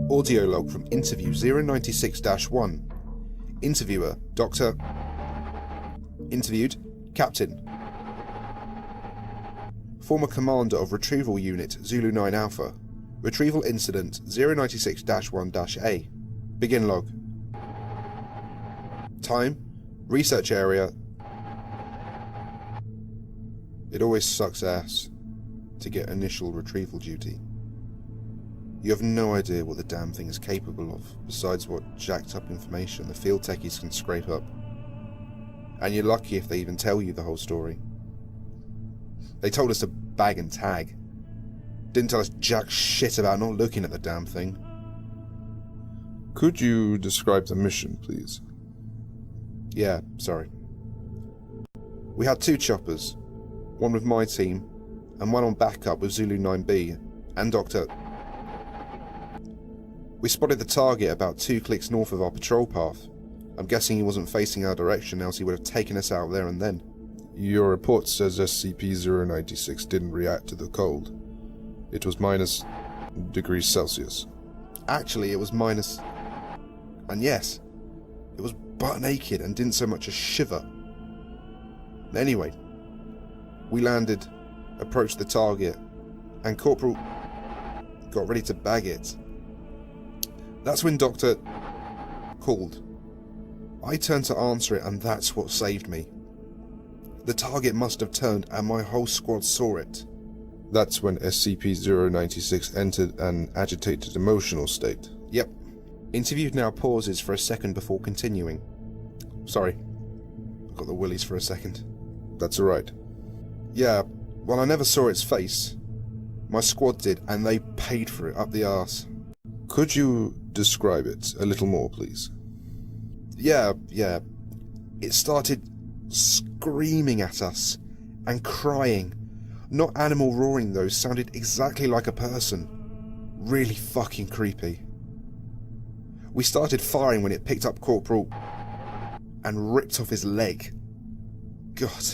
Audio log from interview 096-1. Interviewer, Dr. Interviewed, Captain. Former Commander of Retrieval Unit Zulu 9 Alpha. Retrieval Incident 096-1-A. Begin log. Time, research area. It always sucks ass to get initial retrieval duty. You have no idea what the damn thing is capable of, besides what jacked up information the field techies can scrape up. And you're lucky if they even tell you the whole story. They told us to bag and tag. Didn't tell us jack shit about not looking at the damn thing. Could you describe the mission, please? Yeah, sorry. We had 2 choppers, one with my team, and one on backup with Zulu 9B, and Dr. We spotted the target about 2 clicks north of our patrol path. I'm guessing he wasn't facing our direction, else he would have taken us out there and then. Your report says SCP-096 didn't react to the cold. It was minus degrees Celsius. Actually, it was minus... And yes, it was butt naked and didn't so much as shiver. Anyway, we landed, approached the target, and Corporal got ready to bag it. That's when Doctor called. I turned to answer it, and that's what saved me. The target must have turned, and my whole squad saw it. That's when SCP-096 entered an agitated emotional state. Yep. Interview now pauses for a second before continuing. Sorry. I got the willies for a second. That's alright. Yeah, well, I never saw its face. My squad did, and they paid for it up the arse. Could you describe it a little more, please? Yeah. It started screaming at us and crying. Not animal roaring though, sounded exactly like a person. Really fucking creepy. We started firing when it picked up Corporal and ripped off his leg. God,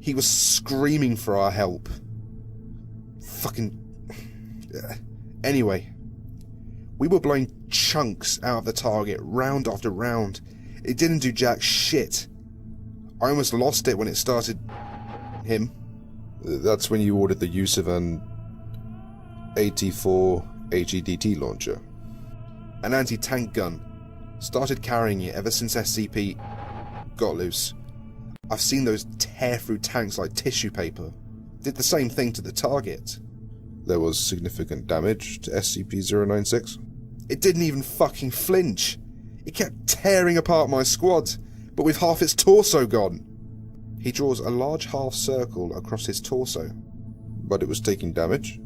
he was screaming for our help. Fucking... Anyway, we were blowing chunks out of the target, round after round. It didn't do jack shit. I almost lost it when it started... him. That's when you ordered the use of an AT-4 HEDT launcher. An anti-tank gun. Started carrying it ever since SCP got loose. I've seen those tear through tanks like tissue paper. Did the same thing to the target. There was significant damage to SCP-096? It didn't even fucking flinch. It kept tearing apart my squad, but with half its torso gone. He draws a large half circle across his torso. But it was taking damage?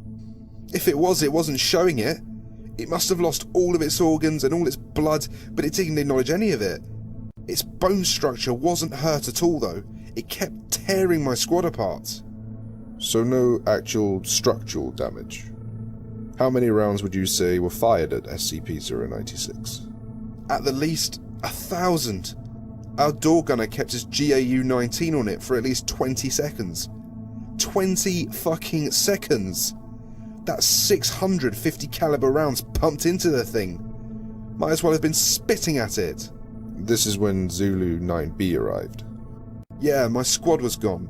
If it was, it wasn't showing it. It must have lost all of its organs and all its blood, but it didn't acknowledge any of it. Its bone structure wasn't hurt at all, though. It kept tearing my squad apart. So no actual structural damage. How many rounds would you say were fired at SCP-096? At the least, 1,000. Our door gunner kept his GAU-19 on it for at least 20 seconds. 20 fucking seconds! That's 650 caliber rounds pumped into the thing. Might as well have been spitting at it. This is when Zulu 9B arrived. Yeah, my squad was gone.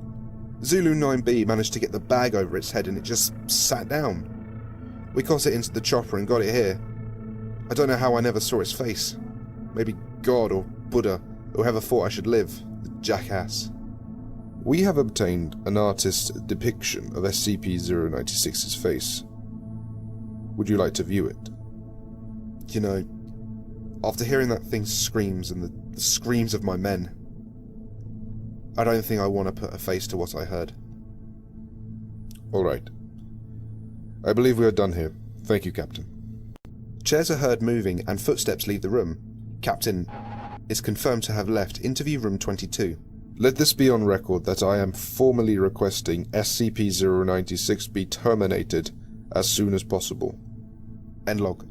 Zulu 9B managed to get the bag over its head and it just sat down. We got it into the chopper and got it here. I don't know how I never saw its face. Maybe God or Buddha, whoever thought I should live. The jackass. We have obtained an artist's depiction of SCP-096's face. Would you like to view it? You know, after hearing that thing's screams and the screams of my men, I don't think I want to put a face to what I heard. Alright. I believe we are done here. Thank you, Captain. Chairs are heard moving and footsteps leave the room. Captain is confirmed to have left interview room 22. Let this be on record that I am formally requesting SCP-096 be terminated as soon as possible. End log.